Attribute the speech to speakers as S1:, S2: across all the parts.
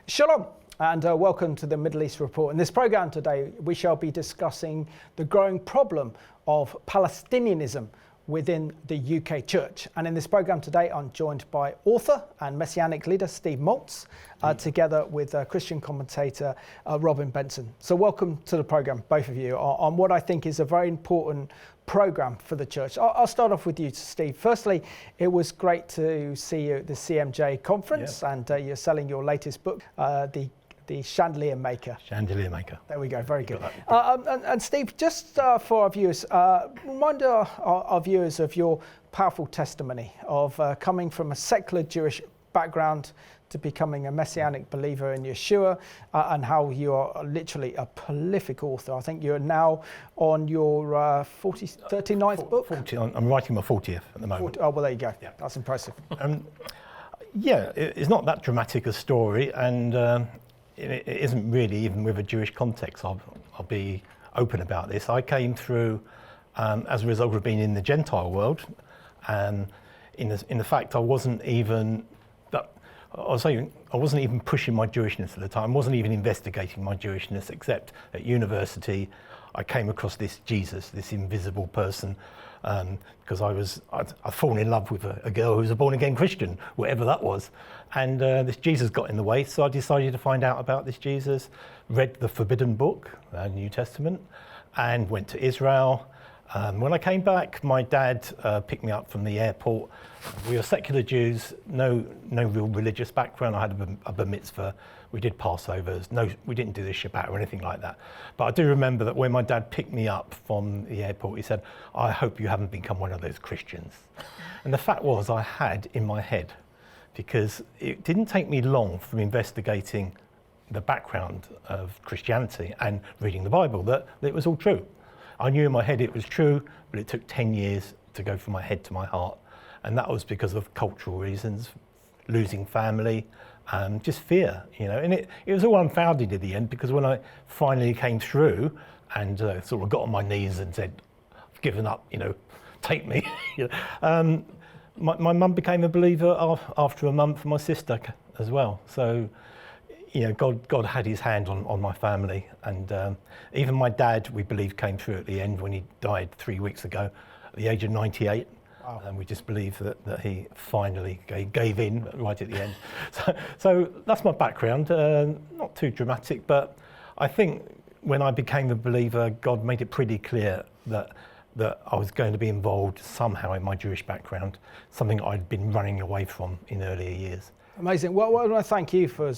S1: Shalom and welcome to the Middle East Report. In this program today, we shall be discussing the growing problem of Palestinianism within the UK church. And in this program today, I'm joined by author and messianic leader Steve Maltz, together with Christian commentator Robin Benson. So welcome to the program, both of you, on what I think is a very important program for the church. I'll start off with you, Steve. Firstly, it was great to see you at the CMJ conference, and you're selling your latest book, the Chandelier Maker.
S2: Chandelier Maker.
S1: There we go, very good. And Steve, just for our viewers, remind our viewers of your powerful testimony of coming from a secular Jewish background to becoming a messianic believer in Yeshua, and how you are literally a prolific author. I think you're now on your 39th book?
S2: 40, I'm writing my 40th at the moment.
S1: 40, oh, well, there you go.
S2: Yeah.
S1: That's impressive.
S2: It's not that dramatic a story, and it isn't really even with a Jewish context. I'll be open about this. I came through as a result of being in the Gentile world, and in the fact I wasn't even pushing my Jewishness at the time. I wasn't even investigating my Jewishness, except at university I came across this Jesus, this invisible person, because I'd fallen in love with a girl who was a born-again Christian, whatever that was. And this Jesus got in the way, so I decided to find out about this Jesus, read the Forbidden Book, the New Testament, and went to Israel. When I came back, my dad picked me up from the airport. We were secular Jews, no real religious background. I had a bar mitzvah. We did Passovers. No, we didn't do the Shabbat or anything like that. But I do remember that when my dad picked me up from the airport, he said, "I hope you haven't become one of those Christians." And the fact was, I had in my head, because it didn't take me long from investigating the background of Christianity and reading the Bible that it was all true. I knew in my head it was true, but it took 10 years to go from my head to my heart. And that was because of cultural reasons, losing family, just fear, And it was all unfounded in the end, because when I finally came through and sort of got on my knees and said, "I've given up, take me," my mum became a believer after a month, my sister as well. So, God had his hand on my family, and even my dad, we believe, came through at the end when he died 3 weeks ago at the age of 98. Wow. And we just believe that he finally gave in right at the end. So that's my background, not too dramatic, but I think when I became a believer, God made it pretty clear that I was going to be involved somehow in my Jewish background, something I'd been running away from in earlier years.
S1: Amazing. Well, I want to thank you for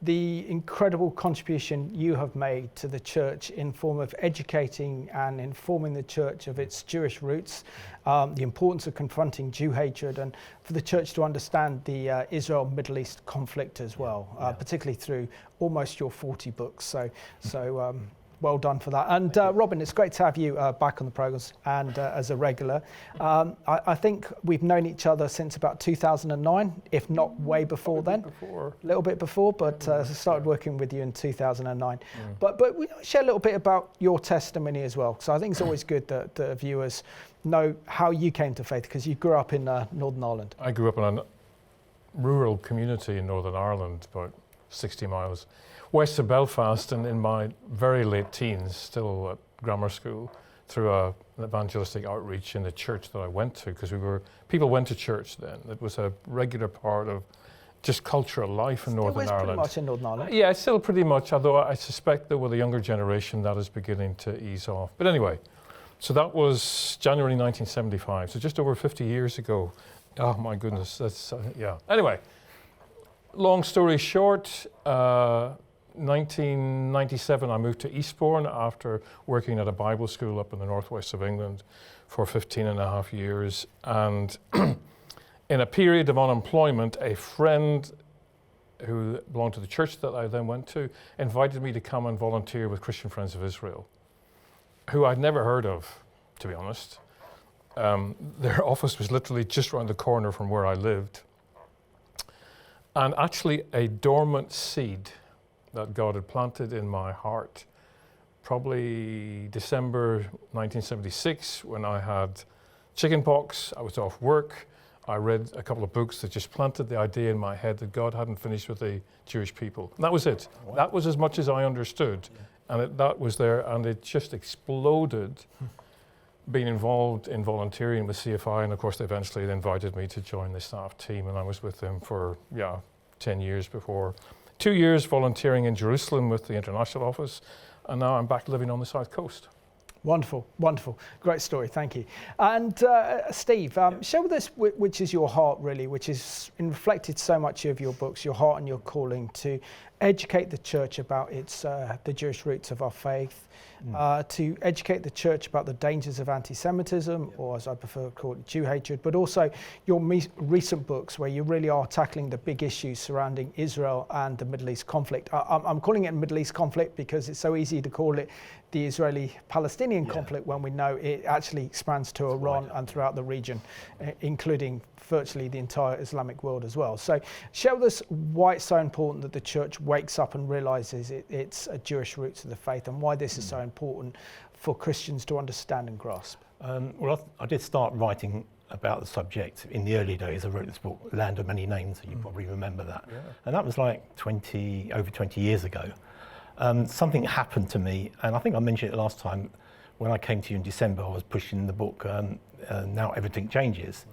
S1: the incredible contribution you have made to the church in form of educating and informing the church of its Jewish roots, the importance of confronting Jew hatred, and for the church to understand the Israel-Middle East conflict as well, particularly through almost your 40 books. So well done for that. And Robin, it's great to have you back on the programs and as a regular. I think we've known each other since about 2009, if not way before then. A little bit before, but I started working with you in 2009. But we share a little bit about your testimony as well. So I think it's always good that viewers know how you came to faith, because you grew up in Northern Ireland.
S3: I grew up in a rural community in Northern Ireland, about 60 miles west of Belfast, and in my very late teens, still at grammar school, through an evangelistic outreach in the church that I went to, because people went to church then. It was a regular part of just cultural life in Northern Ireland.
S1: Pretty much in Northern Ireland.
S3: Yeah, it's still pretty much, although I suspect that with the younger generation that is beginning to ease off. But anyway, so that was January 1975, so just over 50 years ago. Oh my goodness, that's, yeah. Anyway, long story short, 1997, I moved to Eastbourne after working at a Bible school up in the northwest of England for 15 and a half years. And in a period of unemployment, a friend who belonged to the church that I then went to invited me to come and volunteer with Christian Friends of Israel, who I'd never heard of, to be honest. Their office was literally just around the corner from where I lived. And actually a dormant seed that God had planted in my heart, probably December 1976, when I had chickenpox. I was off work. I read a couple of books that just planted the idea in my head that God hadn't finished with the Jewish people. And that was it. Wow. That was as much as I understood. Yeah. And that was there, and it just exploded. Being involved in volunteering with CFI, and of course they eventually invited me to join the staff team, and I was with them for 10 years before. 2 years volunteering in Jerusalem with the international office, and now I'm back living on the south coast.
S1: Wonderful, wonderful. Great story, thank you. And Steve, share with us which is your heart really, which is reflected so much of your books, your heart and your calling to educate the church about the Jewish roots of our faith, to educate the church about the dangers of antisemitism, or as I prefer to call it, Jew hatred, but also your recent books where you really are tackling the big issues surrounding Israel and the Middle East conflict. I'm calling it Middle East conflict because it's so easy to call it the Israeli-Palestinian conflict when we know it actually expands to Iran and throughout the region, including virtually the entire Islamic world as well. So share with us why it's so important that the church wakes up and realizes it's a Jewish roots of the faith, and why this is so important for Christians to understand and grasp.
S2: Well, I did start writing about the subject in the early days. I wrote this book, Land of Many Names, you probably remember that. Yeah. And that was like over 20 years ago. Something happened to me, and I think I mentioned it last time, when I came to you in December, I was pushing the book, Now Everything Changes.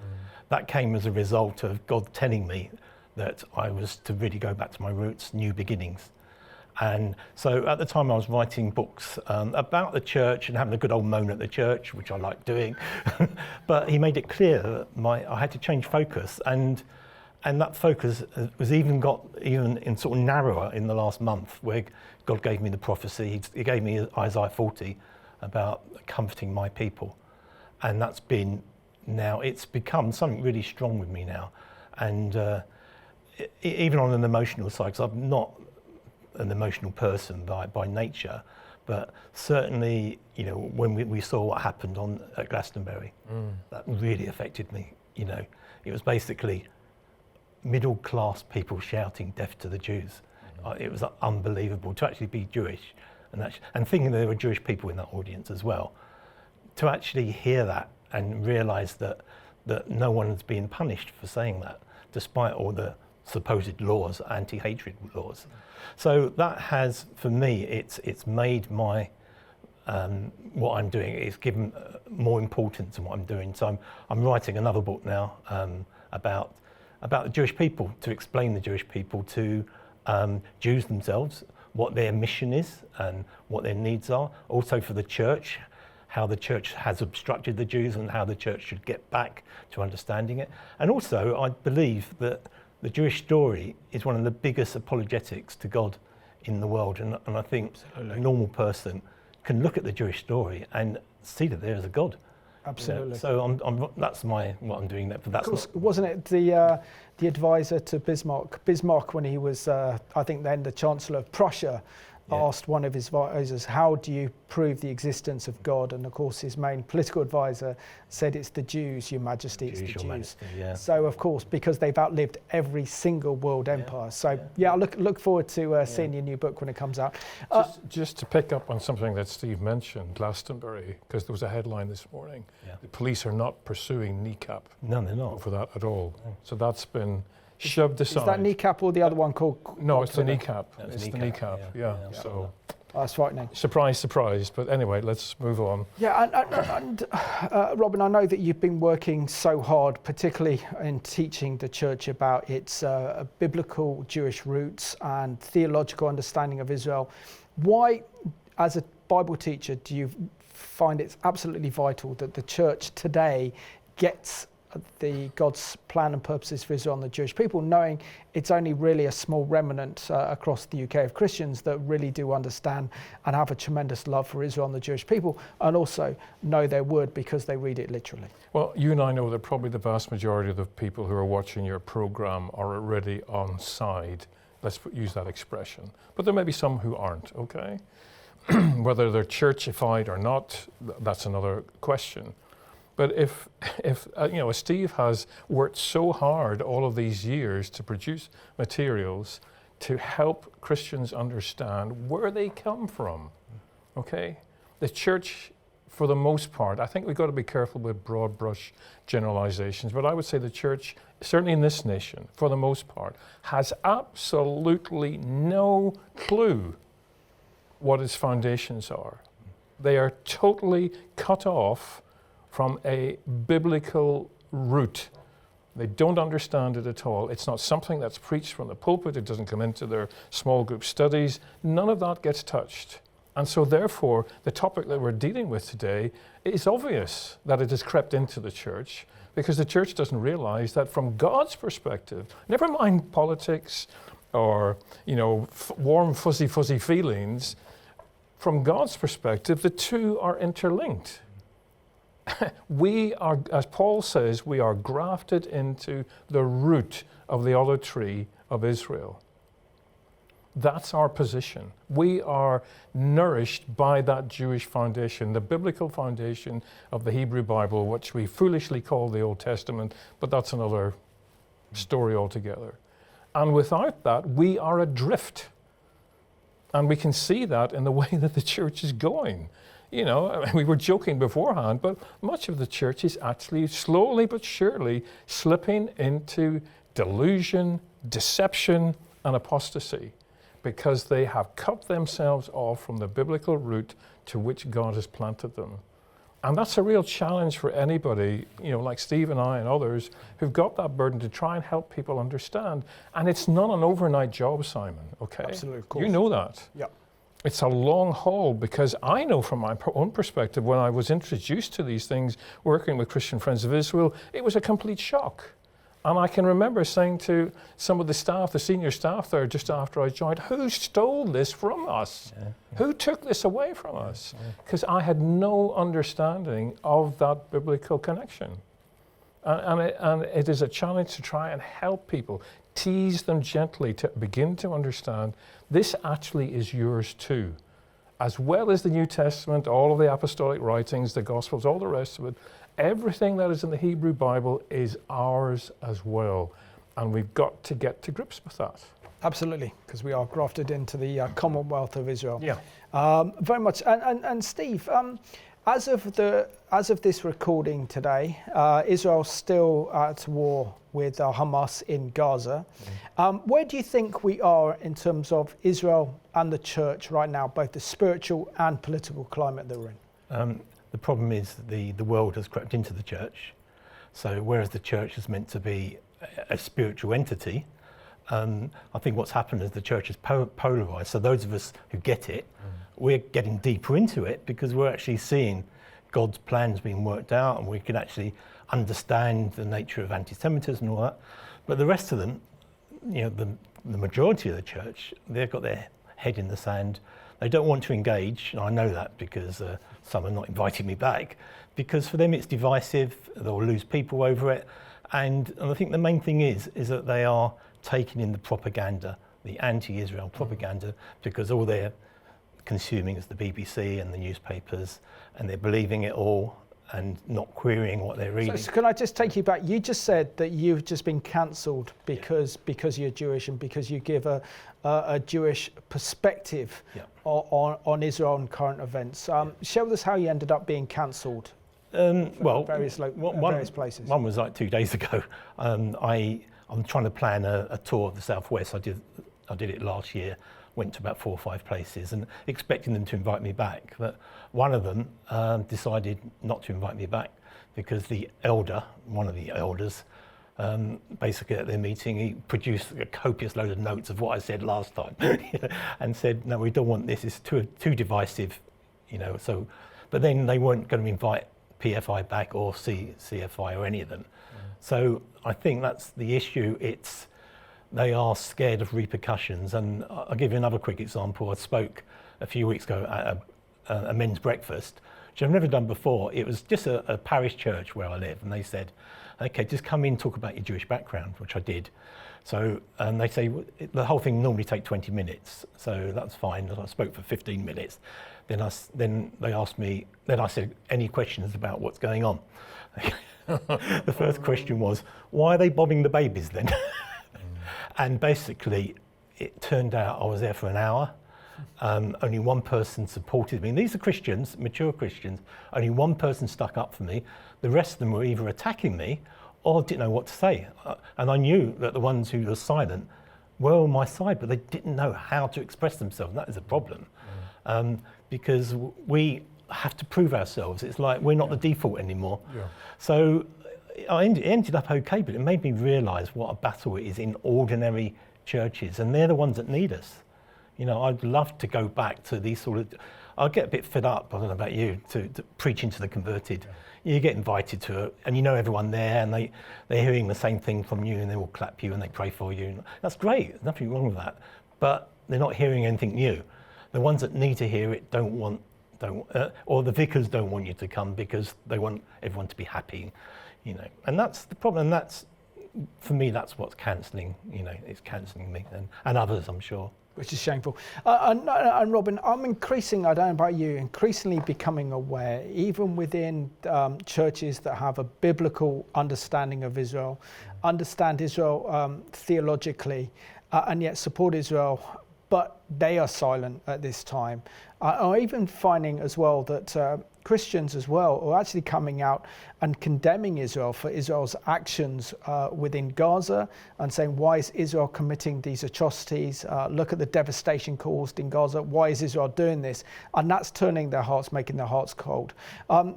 S2: That came as a result of God telling me that I was to really go back to my roots, new beginnings. And so at the time I was writing books about the church and having a good old moan at the church, which I like doing. But he made it clear that I had to change focus, and that focus was even in sort of narrower in the last month, where God gave me the prophecy. He gave me Isaiah 40 about comforting my people, and it's become something really strong with me now. And even on an emotional side, because I'm not an emotional person by nature, but certainly, when we saw what happened at Glastonbury, that really affected me. It was basically middle class people shouting death to the Jews. It was unbelievable to actually be Jewish and thinking there were Jewish people in that audience as well. To actually hear that and realise that no one is being punished for saying that, despite all the supposed laws, anti-hatred laws. So that has, for me, it's made my what I'm doing, it's given more importance to what I'm doing. So I'm writing another book now about the Jewish people, to explain the Jewish people to Jews themselves, what their mission is and what their needs are. Also for the church, how the church has obstructed the Jews and how the church should get back to understanding it. And also, I believe that the Jewish story is one of the biggest apologetics to God in the world. And I think a normal person can look at the Jewish story and see that there is a God.
S1: Absolutely.
S2: So that's what I'm doing.
S1: Wasn't it the advisor to Bismarck? Bismarck, when he was, I think then the Chancellor of Prussia, asked one of his advisors, how do you prove the existence of God? And of course his main political advisor said, it's the Jews, Your Majesty, it's the Jews.
S2: Majesty, yeah.
S1: So of course, because they've outlived every single world empire. So I look forward to seeing your new book when it comes out.
S3: Just to pick up on something that Steve mentioned, Glastonbury, because there was a headline this morning. Yeah. The police are not pursuing kneecap.
S2: No, they're not.
S3: For that at all. No. So that's been shoved aside.
S1: Is that kneecap or the other one called?
S3: No, it's the kneecap. It's the kneecap. Yeah. So
S1: that's frightening.
S3: Surprise, surprise. But anyway, let's move on.
S1: Yeah, and Robin, I know that you've been working so hard, particularly in teaching the church about its biblical Jewish roots and theological understanding of Israel. Why, as a Bible teacher, do you find it's absolutely vital that the church today gets the God's plan and purposes for Israel and the Jewish people, knowing it's only really a small remnant across the UK of Christians that really do understand and have a tremendous love for Israel and the Jewish people, and also know their word because they read it literally?
S3: Well, you and I know that probably the vast majority of the people who are watching your program are already on side. Let's use that expression. But there may be some who aren't, okay? Whether they're churchified or not, that's another question. But if Steve has worked so hard all of these years to produce materials to help Christians understand where they come from, okay? The church for the most part. I think we've got to be careful with broad brush generalizations, but I would say the church, certainly in this nation, for the most part, has absolutely no clue what its foundations are. They are totally cut off from a biblical root. They don't understand it at all. It's not something that's preached from the pulpit. It doesn't come into their small group studies. None of that gets touched. And so therefore, the topic that we're dealing with today, it's obvious that it has crept into the church, because the church doesn't realize that from God's perspective, never mind politics or, warm, fuzzy feelings, from God's perspective, the two are interlinked. We are, as Paul says, we are grafted into the root of the olive tree of Israel. That's our position. We are nourished by that Jewish foundation, the biblical foundation of the Hebrew Bible, which we foolishly call the Old Testament, but that's another story altogether. And without that, we are adrift. And we can see that in the way that the church is going. We were joking beforehand, but much of the church is actually slowly but surely slipping into delusion, deception, and apostasy, because they have cut themselves off from the biblical root to which God has planted them. And that's a real challenge for anybody, like Steve and I and others, who've got that burden to try and help people understand. And it's not an overnight job, Simon, okay?
S1: Absolutely, of course.
S3: You know that.
S1: Yeah.
S3: It's a long haul, because I know from my own perspective, when I was introduced to these things, working with Christian Friends of Israel, it was a complete shock. And I can remember saying to some of the staff, the senior staff there, just after I joined, who stole this from us? Yeah. Who took this away from us? Because I had no understanding of that biblical connection. And it is a challenge to try and help people, tease them gently to begin to understand this actually is yours too. As well as the New Testament, all of the apostolic writings, the Gospels, all the rest of it, everything that is in the Hebrew Bible is ours as well. And we've got to get to grips with that.
S1: Absolutely, because we are grafted into the Commonwealth of Israel.
S3: Yeah.
S1: Very much. And Steve, as of this recording today, Israel's still at war with Hamas in Gaza. Where do you think we are in terms of Israel and the church right now, both the spiritual and political climate that we're in?
S2: The problem is the world has crept into the church. So whereas the church is meant to be a spiritual entity, I think what's happened is the church is polarized. So those of us who get it, we're getting deeper into it, because we're actually seeing God's plans being worked out, and we can actually understand the nature of antisemitism and all that. But the rest of them, the majority of the church, they've got their head in the sand. They don't want to engage, and I know that because some are not inviting me back, because for them it's divisive, they'll lose people over it. And I think the main thing is that they are taking in the propaganda, the anti-Israel propaganda, because all they're consuming is the BBC and the newspapers, and they're believing it all and not querying what they're reading. So
S1: can I just take you back? You just said that you've just been cancelled because you're Jewish and because you give a Jewish perspective on Israel and current events. Share with us how you ended up being cancelled. Various places.
S2: One was like 2 days ago. I'm trying to plan a tour of the Southwest. I did it last year. Went to about 4 or 5 places and expecting them to invite me back. But one of them decided not to invite me back because one of the elders, basically at their meeting, he produced a copious load of notes of what I said last time and said, no, we don't want this, it's too divisive, so, but then they weren't going to invite PFI back or CFI or any of them. So I think that's the issue. They are scared of repercussions. And I'll give you another quick example. I spoke a few weeks ago at a men's breakfast, which I've never done before. It was just a parish church where I live. And they said, okay, just come in and talk about your Jewish background, which I did. So they say, the whole thing normally takes 20 minutes. So that's fine. I spoke for 15 minutes. Then they asked me, then I said, any questions about what's going on? The first question was, why are they bombing the babies then? And basically, it turned out I was there for an hour, Only one person supported me. And these are Christians, mature Christians. Only one person stuck up for me. The rest of them were either attacking me or didn't know what to say. And I knew that the ones who were silent were on my side, but they didn't know how to express themselves. And that is a problem, because we have to prove ourselves. It's like we're not the default anymore. Yeah. So I ended up okay, but it made me realise what a battle it is in ordinary churches, and they're the ones that need us. You know, I'd love to go back to these sort of, I'll get a bit fed up, I don't know about you, to preaching to the converted. You get invited to it, and you know everyone there, and they're hearing the same thing from you, and they will clap you and they pray for you. And that's great, there's nothing wrong with that. But they're not hearing anything new. The ones that need to hear it or the vicars don't want you to come because they want everyone to be happy, you know. And that's the problem. And that's, for me, that's what's cancelling. You know, it's cancelling me and others, I'm sure.
S1: Which is shameful. And Robin, I'm increasingly, I don't know about you, increasingly becoming aware, even within churches that have a biblical understanding of Israel, understand Israel theologically, and yet support Israel, but they are silent at this time. I'm even finding as well that Christians as well are actually coming out and condemning Israel for Israel's actions within Gaza and saying, why is Israel committing these atrocities? Look at the devastation caused in Gaza. Why is Israel doing this? And that's turning their hearts, making their hearts cold.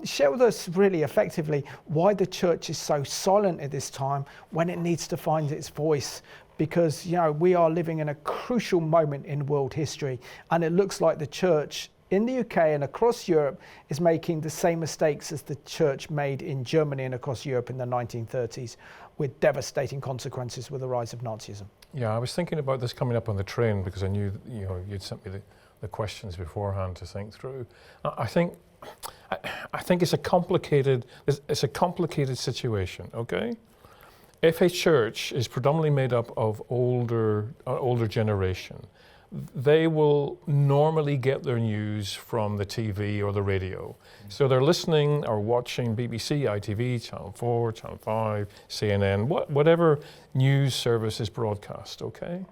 S1: Share with us really effectively why the church is so silent at this time when it needs to find its voice. Because, you know, we are living in a crucial moment in world history, and it looks like the church in the UK and across Europe is making the same mistakes as the church made in Germany and across Europe in the 1930s, with devastating consequences with the rise of Nazism. Yeah,
S3: I was thinking about this coming up on the train because I knew, you know, you'd sent me the questions beforehand to think through. I think it's a complicated situation. Okay. If a church is predominantly made up of older generation, they will normally get their news from the TV or the radio. So they're listening or watching BBC, ITV, Channel 4, Channel 5, CNN, whatever news service is broadcast, okay?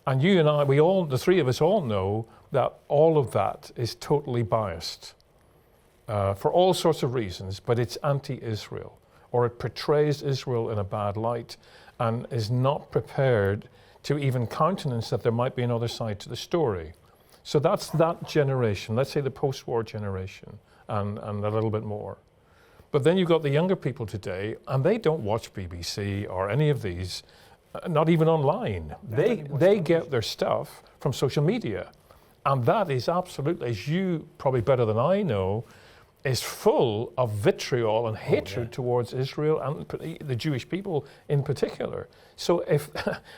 S3: And you and I, the three of us all know that all of that is totally biased for all sorts of reasons, but it's anti-Israel. Or it portrays Israel in a bad light and is not prepared to even countenance that there might be another side to the story. So that's that generation, let's say the post-war generation, and a little bit more. But then you've got the younger people today, and they don't watch BBC or any of these, not even online. They get their stuff from social media. And that is absolutely, as you probably better than I know, is full of vitriol and hatred towards Israel and the Jewish people in particular. So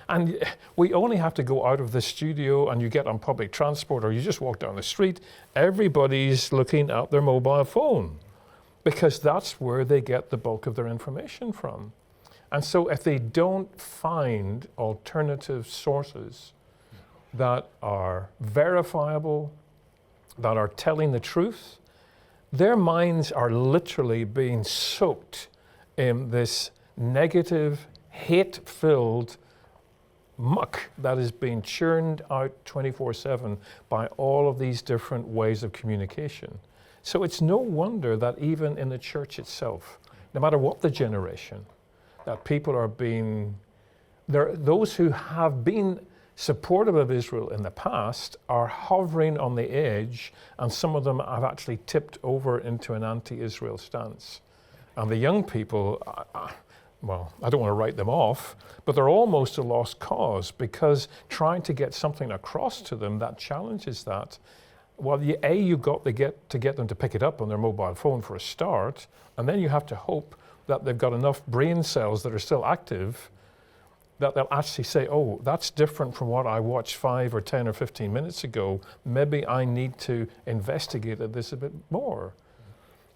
S3: and we only have to go out of the studio and you get on public transport or you just walk down the street, everybody's looking at their mobile phone because that's where they get the bulk of their information from. And so if they don't find alternative sources that are verifiable, that are telling the truth, their minds are literally being soaked in this negative, hate-filled muck that is being churned out 24/7 by all of these different ways of communication. So it's no wonder that even in the church itself, no matter what the generation, that people are those who have been supportive of Israel in the past are hovering on the edge, and some of them have actually tipped over into an anti-Israel stance. And the young people, well, I don't want to write them off, but they're almost a lost cause because trying to get something across to them that challenges that, well, you've got to get them to pick it up on their mobile phone for a start, and then you have to hope that they've got enough brain cells that are still active that they'll actually say, oh, that's different from what I watched 5 or 10 or 15 minutes ago. Maybe I need to investigate this a bit more.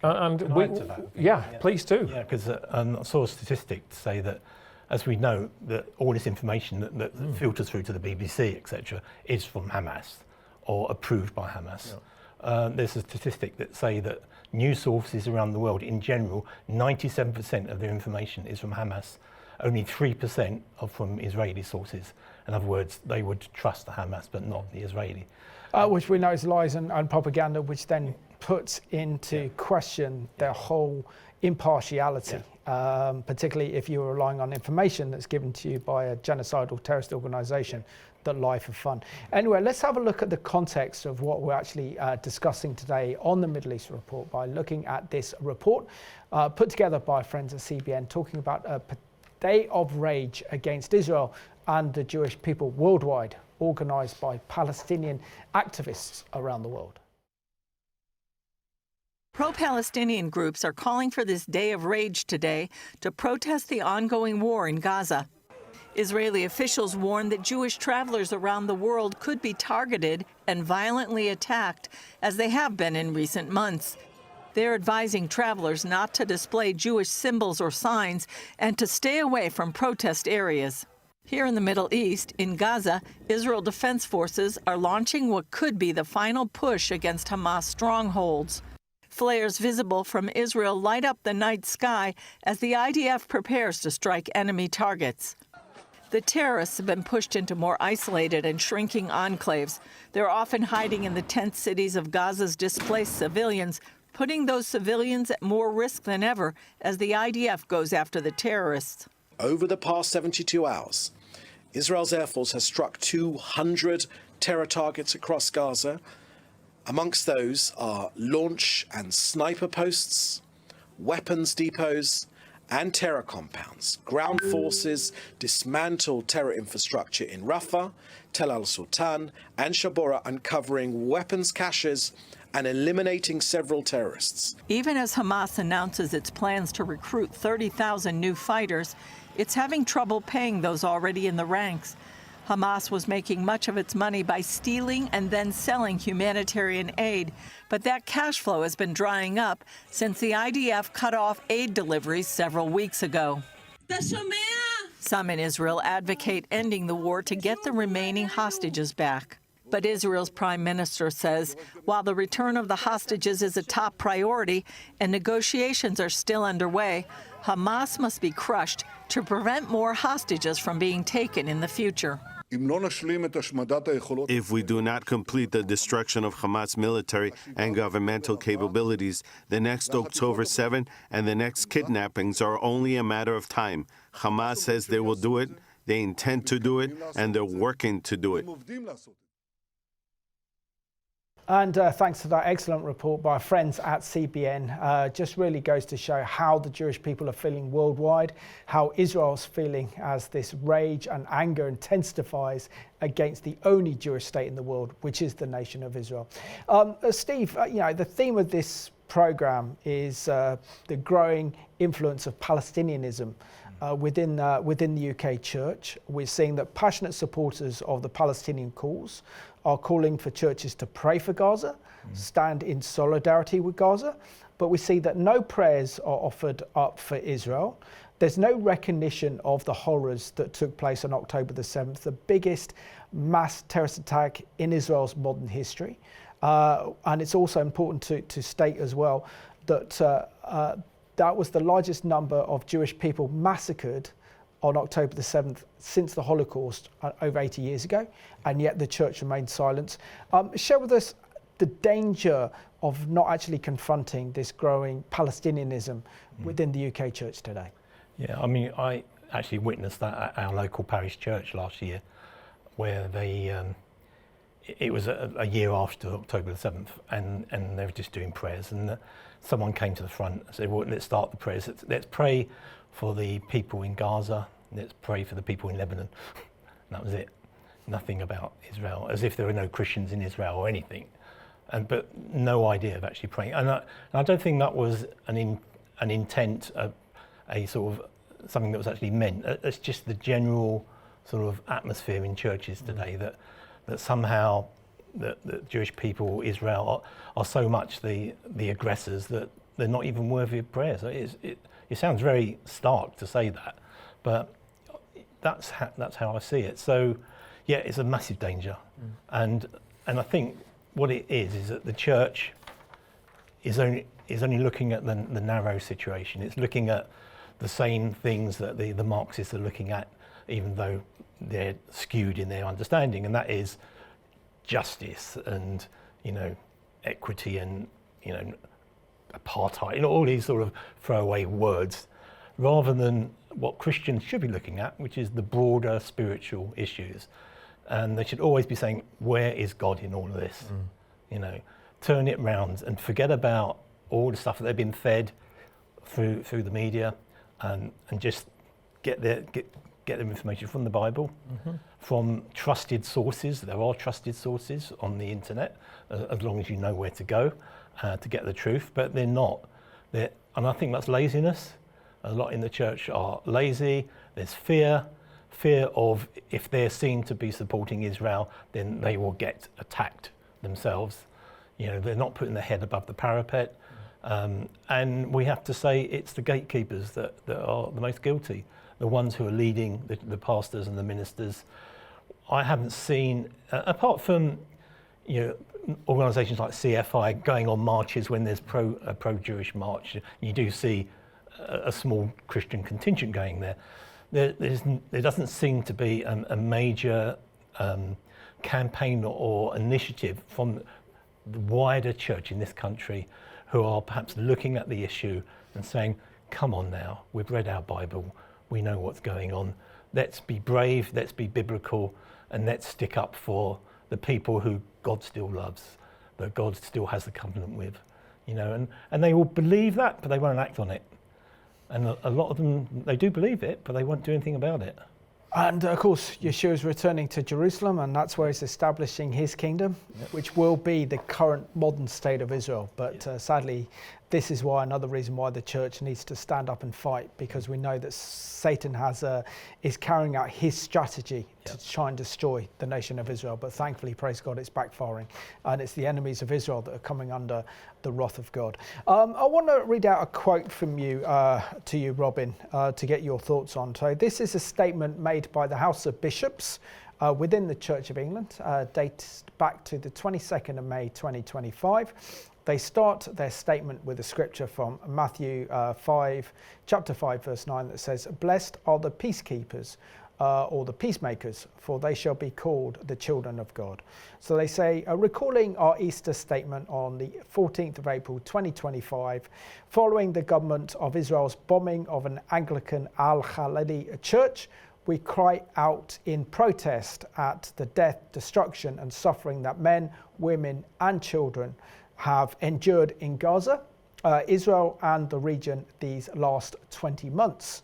S3: And
S2: Can I add to that?
S3: Yeah, please do.
S2: Yeah, because I saw a statistic to say that, as we know, that all this information that filters through to the BBC, etc., is from Hamas or approved by Hamas. Yeah. There's a statistic that say that news sources around the world, in general, 97% of their information is from Hamas. only 3% are from Israeli sources. In other words, they would trust the Hamas, but not the Israeli.
S1: Which we know is lies and propaganda, which then puts into question their whole impartiality, particularly if you're relying on information that's given to you by a genocidal terrorist organisation that lie for fun. Anyway, let's have a look at the context of what we're actually discussing today on the Middle East Report by looking at this report put together by friends at CBN, talking about a day of rage against Israel and the Jewish people worldwide, organised by Palestinian activists around the world.
S4: Pro-Palestinian groups are calling for this day of rage today to protest the ongoing war in Gaza. Israeli officials warn that Jewish travelers around the world could be targeted and violently attacked, as they have been in recent months. They're advising travelers not to display Jewish symbols or signs and to stay away from protest areas. Here in the Middle East, in Gaza, Israel Defense Forces are launching what could be the final push against Hamas strongholds. Flares visible from Israel light up the night sky as the IDF prepares to strike enemy targets. The terrorists have been pushed into more isolated and shrinking enclaves. They're often hiding in the tent cities of Gaza's displaced civilians, putting those civilians at more risk than ever as the IDF goes after the terrorists.
S5: Over the past 72 hours, Israel's Air Force has struck 200 terror targets across Gaza. Amongst those are launch and sniper posts, weapons depots, and terror compounds. Ground forces dismantled terror infrastructure in Rafah, Tel al-Sultan, and Shabora, uncovering weapons caches and eliminating several terrorists.
S4: Even as Hamas announces its plans to recruit 30,000 new fighters, it's having trouble paying those already in the ranks. Hamas was making much of its money by stealing and then selling humanitarian aid, but that cash flow has been drying up since the IDF cut off aid deliveries several weeks ago. Some in Israel advocate ending the war to get the remaining hostages back. But Israel's prime minister says while the return of the hostages is a top priority and negotiations are still underway, Hamas must be crushed to prevent more hostages from being taken in the future.
S6: If we do not complete the destruction of Hamas military and governmental capabilities, the next October 7 and the next kidnappings are only a matter of time. Hamas says they will do it, they intend to do it, and they're working to do it.
S1: And thanks to that excellent report by friends at CBN, just really goes to show how the Jewish people are feeling worldwide, how Israel's feeling as this rage and anger intensifies against the only Jewish state in the world, which is the nation of Israel. Steve, you know, the theme of this program is the growing influence of Palestinianism within the UK church. We're seeing that passionate supporters of the Palestinian cause are calling for churches to pray for Gaza, stand in solidarity with Gaza, but we see that no prayers are offered up for Israel. There's no recognition of the horrors that took place on October the 7th, the biggest mass terrorist attack in Israel's modern history. And it's also important to state as well that that was the largest number of Jewish people massacred on October the 7th since the Holocaust over 80 years ago, and yet the church remained silent. Share with us the danger of not actually confronting this growing Palestinianism within the UK church today.
S2: Yeah, I mean, I actually witnessed that at our local parish church last year, where they, it was a year after October the 7th, and they were just doing prayers, and someone came to the front and said, well, let's start the prayers. Let's pray for the people in Gaza, let's pray for the people in Lebanon. And that was it. Nothing about Israel, as if there were no Christians in Israel or anything. But no idea of actually praying. And I don't think that was an intent, a sort of something that was actually meant. It's just the general sort of atmosphere in churches today that somehow the Jewish people, Israel, are so much the aggressors that they're not even worthy of prayer. So it sounds very stark to say that, but that's how I see it. So yeah, it's a massive danger, and I think what it is that the church is only looking at the narrow situation. It's looking at the same things that the Marxists are looking at, even though they're skewed in their understanding, and that is justice and, you know, equity and, you know, apartheid, you know, all these sort of throwaway words, rather than what Christians should be looking at, which is the broader spiritual issues. And they should always be saying, where is God in all of this? You know, turn it round and forget about all the stuff that they've been fed through the media, and just get their information from the Bible, from trusted sources. There are trusted sources on the internet, as long as you know where to go to get the truth, but they're not. And I think that's laziness. A lot in the church are lazy. There's fear of if they're seen to be supporting Israel, then they will get attacked themselves. You know, they're not putting their head above the parapet. And we have to say it's the gatekeepers that are the most guilty, the ones who are leading the pastors and the ministers. I haven't seen, apart from, you know, organisations like CFI going on marches when there's a pro-Jewish march, you do see a small Christian contingent going there. There doesn't seem to be a major campaign or initiative from the wider church in this country who are perhaps looking at the issue and saying, come on now, we've read our Bible, we know what's going on, let's be brave, let's be biblical, and let's stick up for the people who God still loves, that God still has a covenant with, you know, and they will believe that, but they won't act on it. And a lot of them, they do believe it, but they won't do anything about it.
S1: And of course, Yeshua is returning to Jerusalem, and that's where he's establishing his kingdom, which will be the current modern state of Israel. But sadly, this is why another reason why the church needs to stand up and fight, because we know that Satan is carrying out his strategy to try and destroy the nation of Israel. But thankfully, praise God, it's backfiring, and it's the enemies of Israel that are coming under the wrath of God. I want to read out a quote from you to you, Robin, to get your thoughts on. So this is a statement made by the House of Bishops within the Church of England, dated back to the 22nd of May 2025. They start their statement with a scripture from Matthew chapter 5, verse 9, that says, "Blessed are the peacekeepers, or the peacemakers, for they shall be called the children of God." So they say, recalling our Easter statement on the 14th of April 2025, following the government of Israel's bombing of an Anglican Al-Khalidi church, we cry out in protest at the death, destruction and suffering that men, women and children have endured in Gaza, Israel and the region these last 20 months.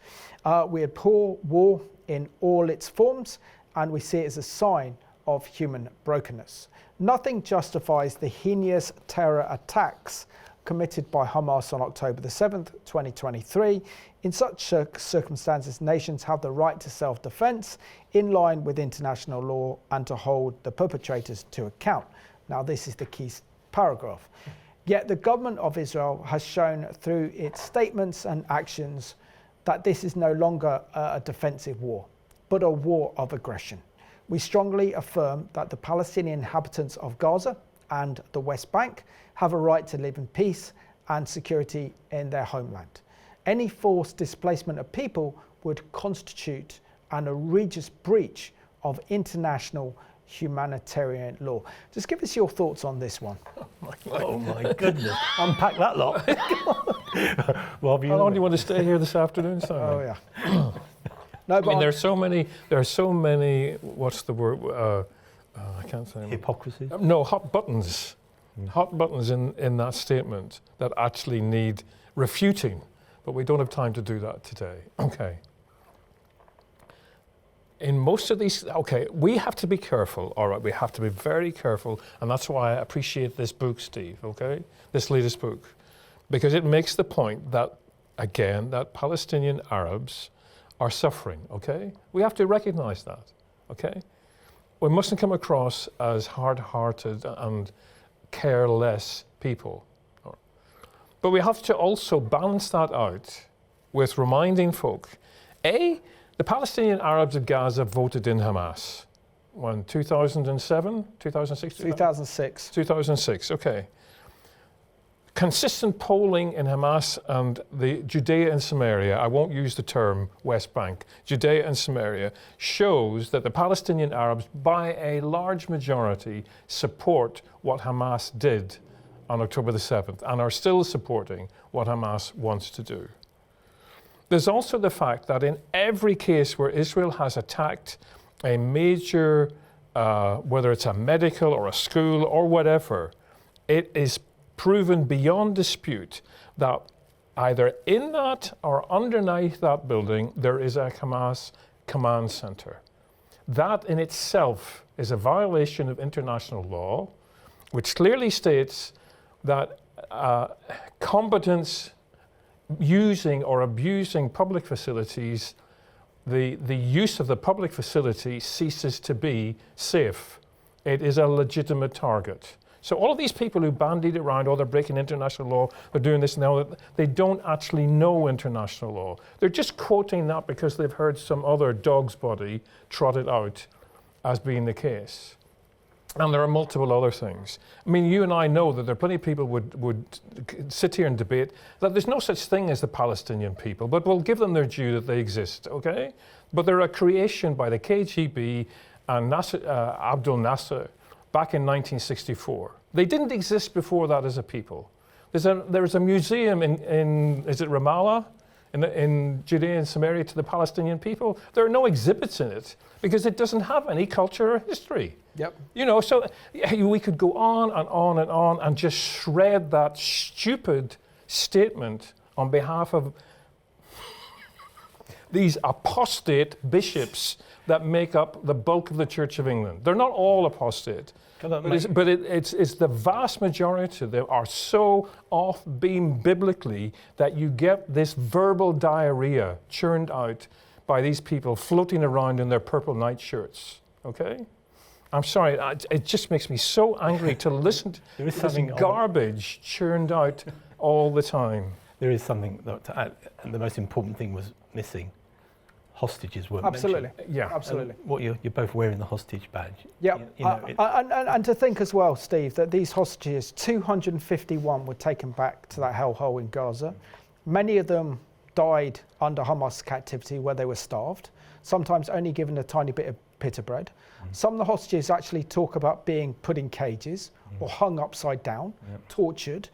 S1: We abhor war in all its forms, and we see it as a sign of human brokenness. Nothing justifies the heinous terror attacks committed by Hamas on October the 7th, 2023. In such circumstances, nations have the right to self-defense in line with international law and to hold the perpetrators to account. Now, this is the key paragraph. Yet the government of Israel has shown through its statements and actions that this is no longer a defensive war, but a war of aggression. We strongly affirm that the Palestinian inhabitants of Gaza and the West Bank have a right to live in peace and security in their homeland. Any forced displacement of people would constitute an egregious breach of international humanitarian law. Just give us your thoughts on this one.
S2: Oh my goodness. Unpack that lot. Rob,
S3: How long do you want to stay here this afternoon, Simon?
S1: Oh yeah. No,
S3: I mean, there are so many, what's the word? I can't say.
S2: Hypocrisy?
S3: No, hot buttons. Hot buttons in that statement that actually need refuting. But we don't have time to do that today. Okay. In most of these, we have to be careful, all right, we have to be very careful, and that's why I appreciate this book, Steve, okay, this latest book, because it makes the point that, again, that Palestinian Arabs are suffering, okay? We have to recognize that, okay? We mustn't come across as hard-hearted and careless people. But we have to also balance that out with reminding folk, the Palestinian Arabs of Gaza voted in Hamas. When, 2007, 2006?
S1: 2006.
S3: 2006, okay. consistent polling in Hamas and the Judea and Samaria, I won't use the term West Bank, Judea and Samaria, shows that the Palestinian Arabs, by a large majority, support what Hamas did on October the 7th and are still supporting what Hamas wants to do. There's also the fact that in every case where Israel has attacked a major, whether it's a medical or a school or whatever, it is proven beyond dispute that either in that or underneath that building there is a Hamas command center. That in itself is a violation of international law, which clearly states that combatants using or abusing public facilities, the use of the public facility ceases to be safe. It is a legitimate target. So all of these people who bandied around, oh, they're breaking international law, they're doing this now, they don't actually know international law. They're just quoting that because they've heard some other dog's body trot it out as being the case. And there are multiple other things. I mean, you and I know that there are plenty of people would sit here and debate that there's no such thing as the Palestinian people, but we'll give them their due that they exist, okay? But they're a creation by the KGB and Abdel Nasser back in 1964. They didn't exist before that as a people. There's a museum in is it Ramallah? In Judea and Samaria to the Palestinian people. There are no exhibits in it because it doesn't have any culture or history.
S1: Yep.
S3: You know, so we could go on and on and on and just shred that stupid statement on behalf of these apostate bishops that make up the bulk of the Church of England. They're not all apostate, but it's the vast majority that are so off beam biblically that you get this verbal diarrhea churned out by these people floating around in their purple nightshirts, okay? I'm sorry, it just makes me so angry to listen to this garbage churned out all the time.
S2: There is something to add, and the most important thing was missing. Hostages weren't
S1: absolutely
S2: mentioned.
S1: Yeah, absolutely.
S2: What you're both wearing the hostage badge.
S1: Yeah, and to think as well, Steve, that these hostages, 251 were taken back to that hellhole in Gaza. Many of them died under Hamas captivity where they were starved, sometimes only given a tiny bit of pita bread. Some of the hostages actually talk about being put in cages or hung upside down, tortured.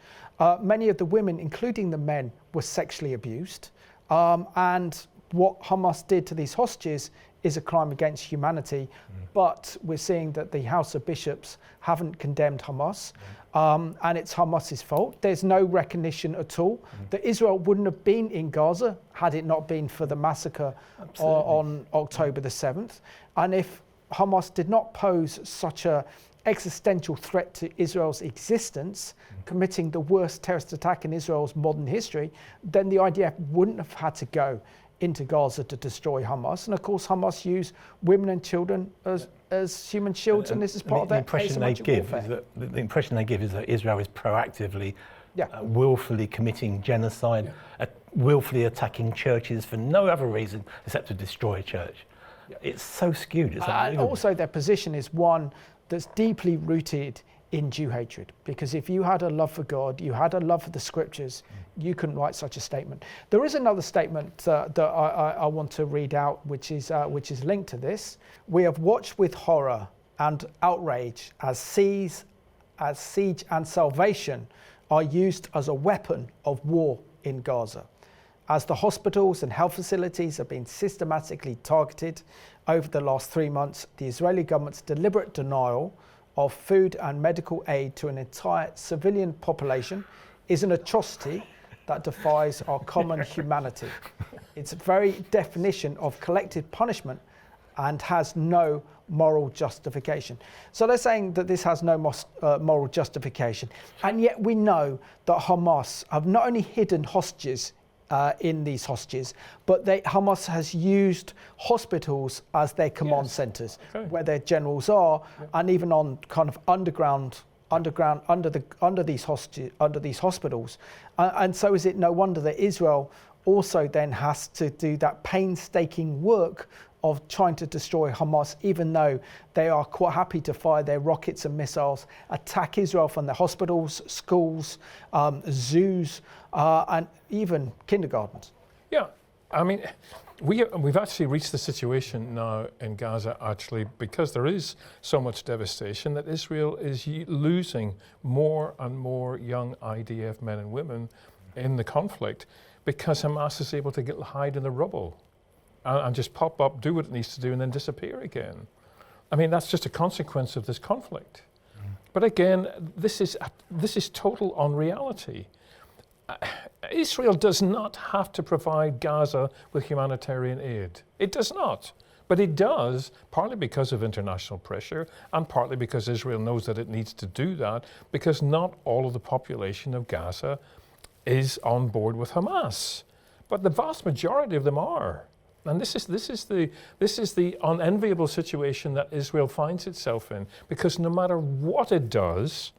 S1: Many of the women, including the men, were sexually abused. And what Hamas did to these hostages is a crime against humanity, but we're seeing that the House of Bishops haven't condemned Hamas, and it's Hamas's fault. There's no recognition at all that Israel wouldn't have been in Gaza had it not been for the massacre on October the 7th. And if Hamas did not pose such a existential threat to Israel's existence, committing the worst terrorist attack in Israel's modern history, then the IDF wouldn't have had to go into Gaza to destroy Hamas. And of course, Hamas use women and children as human shields, and this is part of their asymmetrical warfare.
S2: The impression they give is that Israel is proactively, willfully committing genocide, willfully attacking churches for no other reason except to destroy a church. It's so skewed. It's
S1: and also their position is one that's deeply rooted in Jew hatred, because if you had a love for God, you had a love for the scriptures, you couldn't write such a statement. There is another statement that I want to read out, which is linked to this. We have watched with horror and outrage as siege and salvation are used as a weapon of war in Gaza. As the hospitals and health facilities have been systematically targeted over the last 3 months, the Israeli government's deliberate denial of food and medical aid to an entire civilian population is an atrocity that defies our common humanity. It's a very definition of collective punishment and has no moral justification. So they're saying that this has no moral justification. And yet we know that Hamas have not only hidden hostages in these hostages, but Hamas has used hospitals as their command centres, where their generals are, and even on kind of underground under these hospitals. And so is it no wonder that Israel also then has to do that painstaking work of trying to destroy Hamas, even though they are quite happy to fire their rockets and missiles, attack Israel from the hospitals, schools, zoos, and even kindergartens.
S3: Yeah, I mean, we've actually reached the situation now in Gaza, actually, because there is so much devastation, that Israel is losing more and more young IDF men and women in the conflict, because Hamas is able to hide in the rubble and just pop up, do what it needs to do, and then disappear again. I mean, that's just a consequence of this conflict. But again, this is total unreality. Israel does not have to provide Gaza with humanitarian aid. It does not. But it does, partly because of international pressure, and partly because Israel knows that it needs to do that, because not all of the population of Gaza is on board with Hamas. But the vast majority of them are. And this is the unenviable situation that Israel finds itself in, because no matter what it does,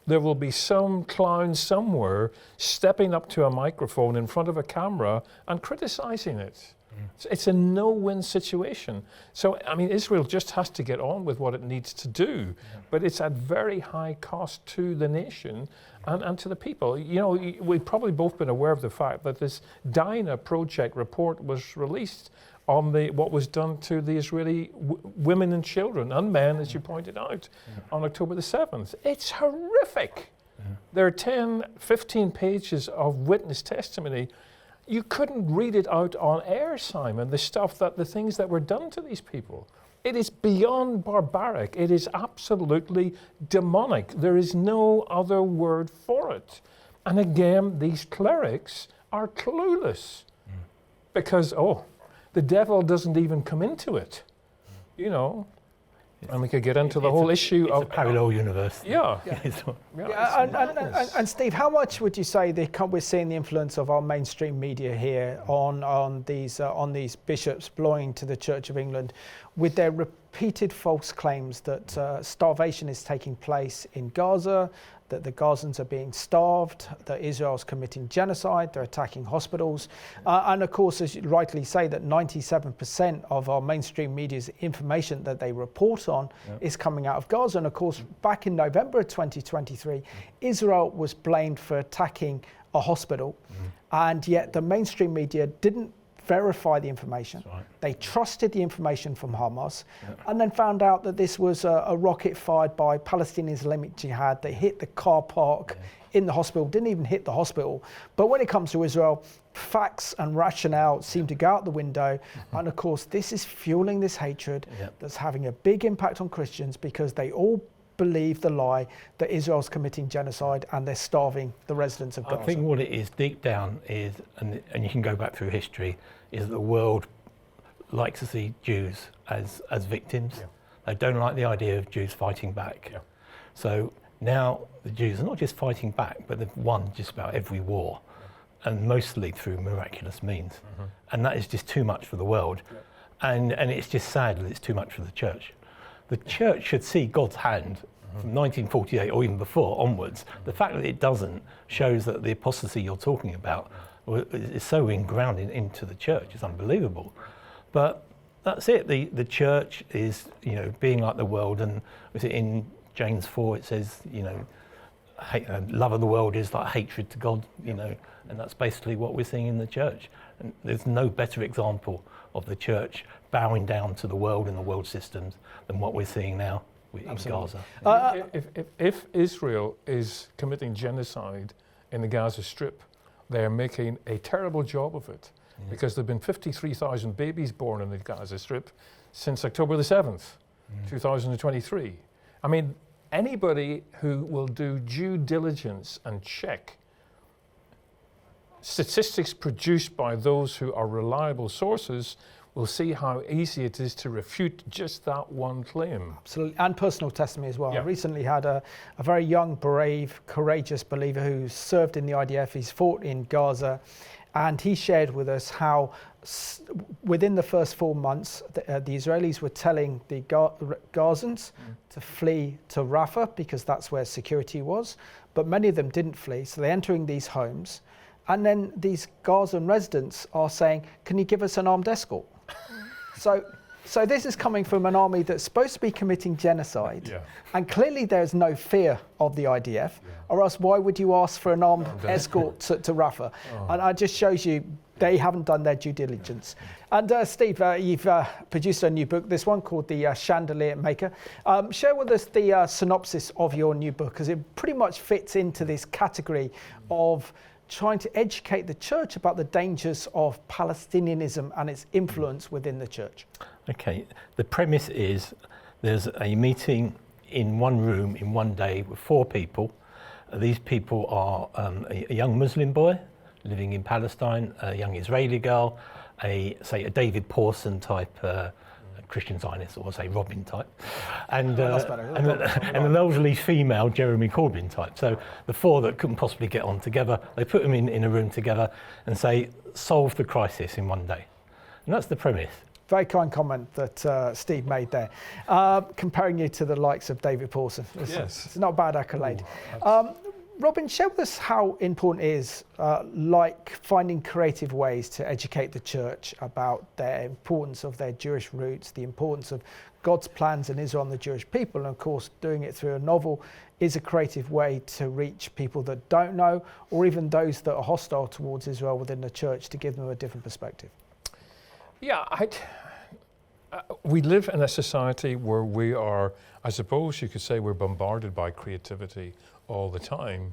S3: there will be some clown somewhere stepping up to a microphone in front of a camera and criticizing it. It's a no-win situation. So, I mean, Israel just has to get on with what it needs to do, but it's at very high cost to the nation and to the people. You know, we've probably both been aware of the fact that this DINA project report was released on what was done to the Israeli women and children and men, as you pointed out, on October the 7th. It's horrific. There are 10, 15 pages of witness testimony. You couldn't read it out on air, Simon, the things that were done to these people. It is beyond barbaric. It is absolutely demonic. There is no other word for it. And again, these clerics are clueless because, the devil doesn't even come into it, you know. And we could get into the whole issue of
S2: a parallel universe.
S3: Yeah.
S1: And Steve, how much would you say we're seeing the influence of our mainstream media here on these bishops belonging to the Church of England, with their repeated false claims that starvation is taking place in Gaza, that the Gazans are being starved, that Israel's committing genocide, they're attacking hospitals, and of course, as you rightly say, that 97% of our mainstream media's information that they report on is coming out of Gaza. And of course, back in November of 2023, Israel was blamed for attacking a hospital, and yet the mainstream media didn't verify the information. Right. They trusted the information from Hamas, and then found out that this was a rocket fired by Palestinian Islamic Jihad that hit the car park in the hospital, didn't even hit the hospital. But when it comes to Israel, facts and rationale seem to go out the window. And of course, this is fueling this hatred that's having a big impact on Christians, because they all believe the lie that Israel's committing genocide and they're starving the residents of Gaza.
S2: I think what it is deep down is, and you can go back through history, is that the world likes to see Jews as victims. They don't like the idea of Jews fighting back. So now the Jews are not just fighting back, but they've won just about every war, and mostly through miraculous means. And that is just too much for the world. And it's just sad that it's too much for the church. The church should see God's hand from 1948 or even before onwards. The fact that it doesn't shows that the apostasy you're talking about is so ingrained into the church. It's unbelievable. But that's it. The church is, being like the world. And in James 4 it says, love of the world is like hatred to God, and that's basically what we're seeing in the church. And there's no better example of the church bowing down to the world and the world systems than what we're seeing now in Gaza.
S3: If Israel is committing genocide in the Gaza Strip, they're making a terrible job of it, because there have been 53,000 babies born in the Gaza Strip since October the 7th, 2023. I mean, anybody who will do due diligence and check statistics produced by those who are reliable sources will see how easy it is to refute just that one claim.
S1: Absolutely, and personal testimony as well. I recently had a very young, brave, courageous believer who served in the IDF. He's fought in Gaza, and he shared with us how within the first 4 months, the Israelis were telling the Gazans to flee to Rafah because that's where security was, but many of them didn't flee, so they're entering these homes. And then these Gazan residents are saying, can you give us an armed escort? So this is coming from an army that's supposed to be committing genocide. Yeah. And clearly there's no fear of the IDF, or else why would you ask for an armed escort to Rafah? And it just shows you they haven't done their due diligence. And Steve, you've produced a new book, this one called The Chandelier Maker. Share with us the synopsis of your new book, because it pretty much fits into this category of trying to educate the church about the dangers of Palestinianism and its influence within the church.
S2: Okay, the premise is there's a meeting in one room in one day with 4 people. These people are a young Muslim boy living in Palestine, a young Israeli girl, a David Pawson type Christian Zionist, or say Robin type, and an elderly female Jeremy Corbyn type. So the 4 that couldn't possibly get on together, they put them in a room together and say, solve the crisis in one day. And that's the premise.
S1: Very kind comment that Steve made there, comparing you to the likes of David Pawson. It's not a bad accolade. Robin, share with us how important it is, finding creative ways to educate the church about the importance of their Jewish roots, the importance of God's plans in Israel and the Jewish people, and of course doing it through a novel is a creative way to reach people that don't know, or even those that are hostile towards Israel within the church, to give them a different perspective.
S3: Yeah, we live in a society where we are, I suppose you could say, we're bombarded by creativity all the time.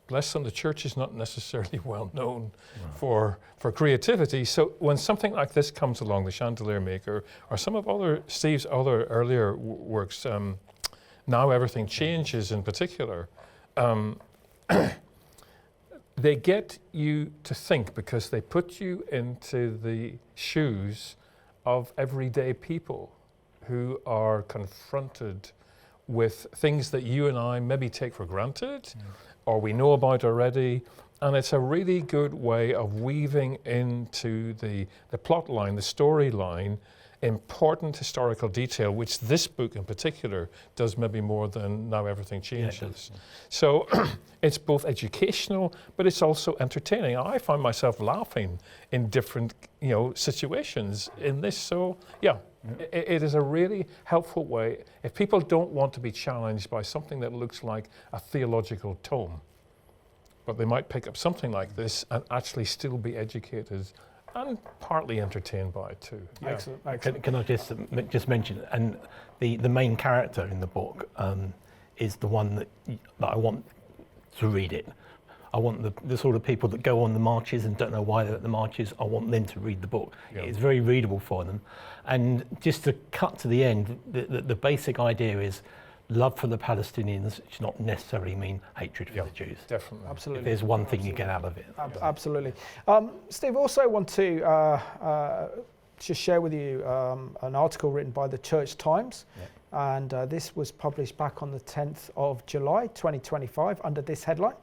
S3: Bless them, the church is not necessarily well known for creativity. So when something like this comes along, The Chandelier Maker, or some of Steve's other earlier works, Now Everything Changes in particular, they get you to think, because they put you into the shoes of everyday people who are confronted with things that you and I maybe take for granted or we know about already. And it's a really good way of weaving into the plot line, the storyline, important historical detail, which this book in particular does maybe more than Now Everything Changes. Yeah, so it's both educational, but it's also entertaining. I find myself laughing in different situations in this. So it is a really helpful way. If people don't want to be challenged by something that looks like a theological tome, but they might pick up something like this and actually still be educated and partly entertained by it too.
S1: Yeah. Excellent.
S2: Can I just mention, and the main character in the book is the one that I want to read it. I want the sort of people that go on the marches and don't know why they're at the marches, I want them to read the book. Yeah. It's very readable for them. And just to cut to the end, the basic idea is love for the Palestinians does not necessarily mean hatred for the Jews.
S3: Definitely.
S1: Absolutely.
S2: If there's one thing you get out of it.
S1: Absolutely. Steve, also want to just share with you an article written by the Church Times. Yeah. And this was published back on the 10th of July 2025 under this headline.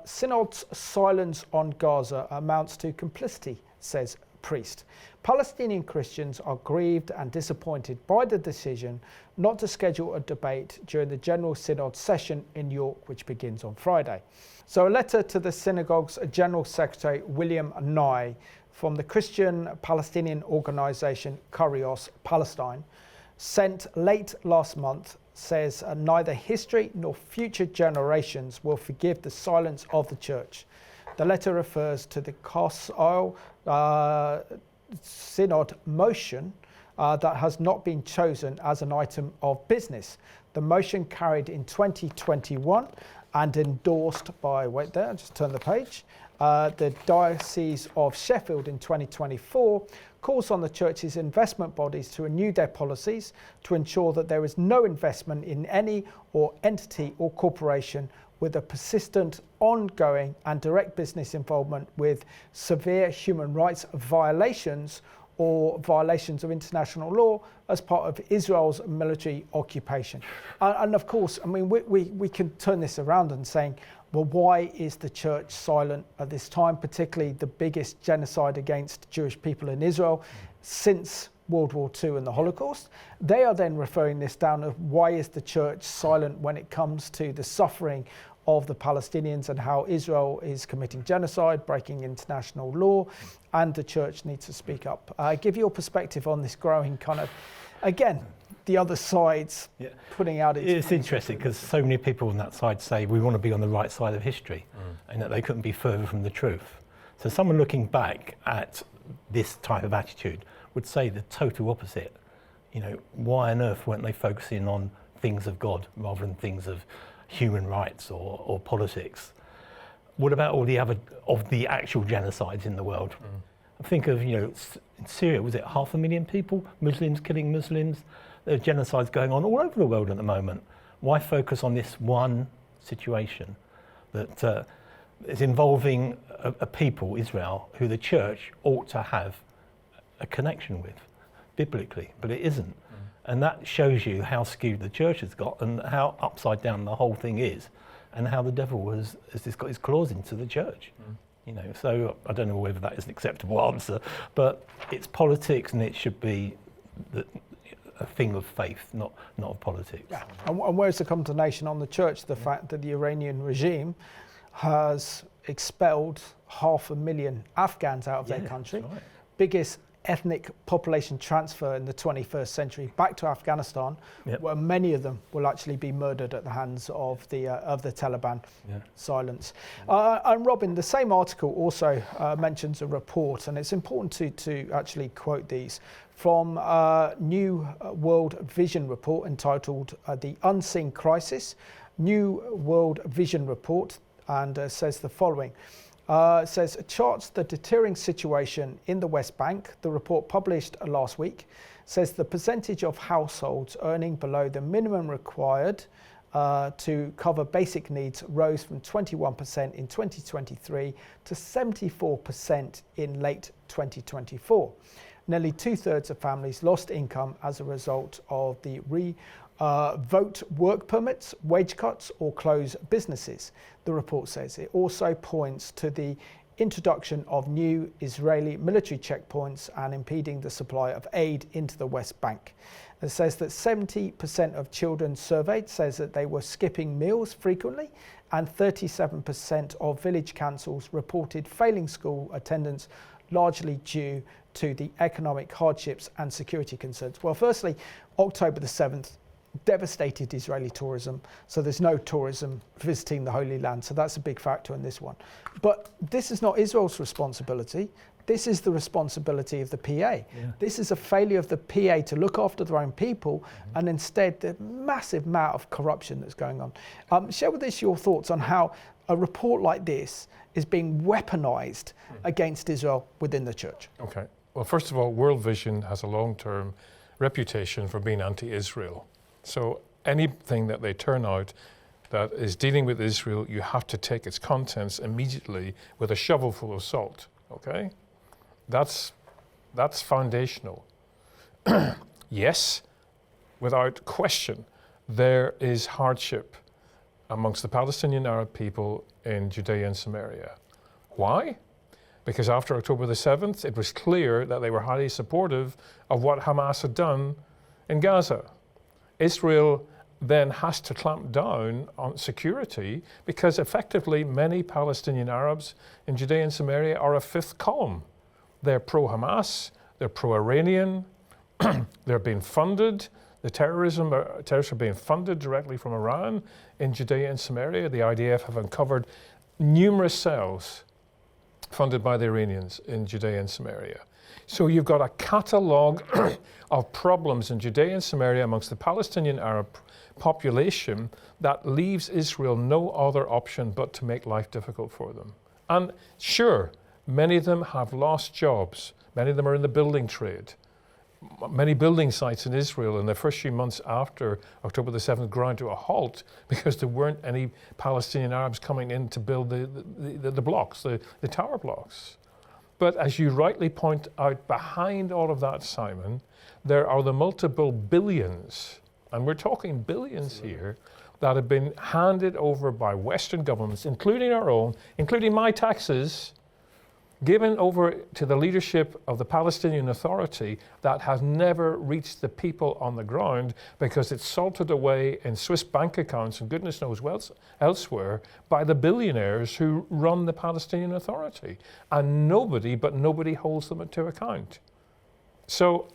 S1: Synod's silence on Gaza amounts to complicity, says priest. Palestinian Christians are grieved and disappointed by the decision not to schedule a debate during the General Synod session in York, which begins on Friday. So a letter to the synagogue's General Secretary, William Nye, from the Christian Palestinian organisation Kurios Palestine, sent late last month, says neither history nor future generations will forgive the silence of the church. The letter refers to the Kos-Oil Synod motion that has not been chosen as an item of business. The motion carried in 2021 and endorsed by, wait there, just turn the page, the Diocese of Sheffield in 2024 calls on the church's investment bodies to renew their policies to ensure that there is no investment in any or entity or corporation with a persistent, ongoing and direct business involvement with severe human rights violations or violations of international law as part of Israel's military occupation. And of course, I mean, we can turn this around and saying, well, why is the church silent at this time, particularly the biggest genocide against Jewish people in Israel since World War II and the Holocaust? They are then referring this down of why is the church silent when it comes to the suffering of the Palestinians and how Israel is committing genocide, breaking international law, and the church needs to speak up. Give your perspective on this growing kind of, again, the other side's putting out its...
S2: It's interesting because so many people on that side say we want to be on the right side of history and that they couldn't be further from the truth. So someone looking back at this type of attitude would say the total opposite. You know, why on earth weren't they focusing on things of God rather than things of human rights or politics? What about all the other of the actual genocides in the world? Think of, you know, in Syria, was it 500,000 people, Muslims killing Muslims? There are genocides going on all over the world at the moment. Why focus on this one situation that is involving a people, Israel, who the church ought to have a connection with, biblically, but it isn't. And that shows you how skewed the church has got and how upside down the whole thing is, and how the devil has just got his claws into the church. You know, so I don't know whether that is an acceptable answer, but it's politics and it should be a thing of faith, not of politics.
S1: Yeah. And where's the condemnation on the church? The fact that the Iranian regime has expelled 500,000 Afghans out of their country. Right. Biggest ethnic population transfer in the 21st century back to Afghanistan, where many of them will actually be murdered at the hands of the Taliban. Silence. And Robin, the same article also mentions a report, and it's important to actually quote these from a New World Vision report entitled The Unseen Crisis, New World Vision report, and says the following. Says charts the deterring situation in the West Bank. The report published last week says the percentage of households earning below the minimum required to cover basic needs rose from 21% in 2023 to 74% in late 2024. Nearly 2/3 of families lost income as a result of the revoked work permits, wage cuts, or close businesses. The report says it also points to the introduction of new Israeli military checkpoints and impeding the supply of aid into the West Bank. It says that 70% of children surveyed says that they were skipping meals frequently, and 37% of village councils reported failing school attendance, largely due to the economic hardships and security concerns. Well, firstly, October the 7th, devastated Israeli tourism, so there's no tourism visiting the Holy Land, so that's a big factor in this one. But this is not Israel's responsibility. This is the responsibility of the PA. This is a failure of the PA to look after their own people, and instead the massive amount of corruption that's going on. Share with us your thoughts on how a report like this is being weaponized against Israel within the church.
S3: Okay. Well, first of all, World Vision has a long-term reputation for being anti-Israel. So anything that they turn out that is dealing with Israel, you have to take its contents immediately with a shovel full of salt, okay? That's foundational. Yes, without question, there is hardship amongst the Palestinian Arab people in Judea and Samaria. Why? Because after October the 7th, it was clear that they were highly supportive of what Hamas had done in Gaza. Israel then has to clamp down on security because effectively many Palestinian Arabs in Judea and Samaria are a fifth column. They're pro-Hamas, they're pro-Iranian, they're being funded. The terrorists are being funded directly from Iran in Judea and Samaria. The IDF have uncovered numerous cells funded by the Iranians in Judea and Samaria. So you've got a catalogue of problems in Judea and Samaria amongst the Palestinian Arab population that leaves Israel no other option but to make life difficult for them. And sure, many of them have lost jobs. Many of them are in the building trade. Many building sites in Israel in the first few months after October the 7th ground to a halt because there weren't any Palestinian Arabs coming in to build the blocks, the tower blocks. But as you rightly point out, behind all of that, Simon, there are the multiple billions, and we're talking billions here, that have been handed over by Western governments, including our own, including my taxes, given over to the leadership of the Palestinian Authority that has never reached the people on the ground because it's salted away in Swiss bank accounts and goodness knows what elsewhere by the billionaires who run the Palestinian Authority. And nobody holds them to account. So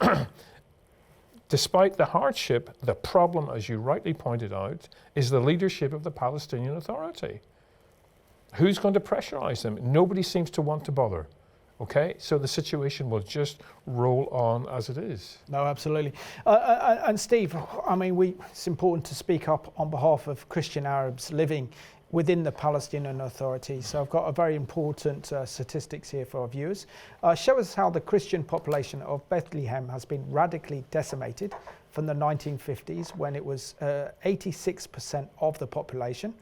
S3: despite the hardship, the problem, as you rightly pointed out, is the leadership of the Palestinian Authority. Who's going to pressurize them? Nobody seems to want to bother. Okay, so the situation will just roll on as it is.
S1: No, absolutely. And Steve, I mean, it's important to speak up on behalf of Christian Arabs living within the Palestinian Authority. So I've got a very important statistics here for our viewers. Show us how the Christian population of Bethlehem has been radically decimated from the 1950s, when it was 86% of the population.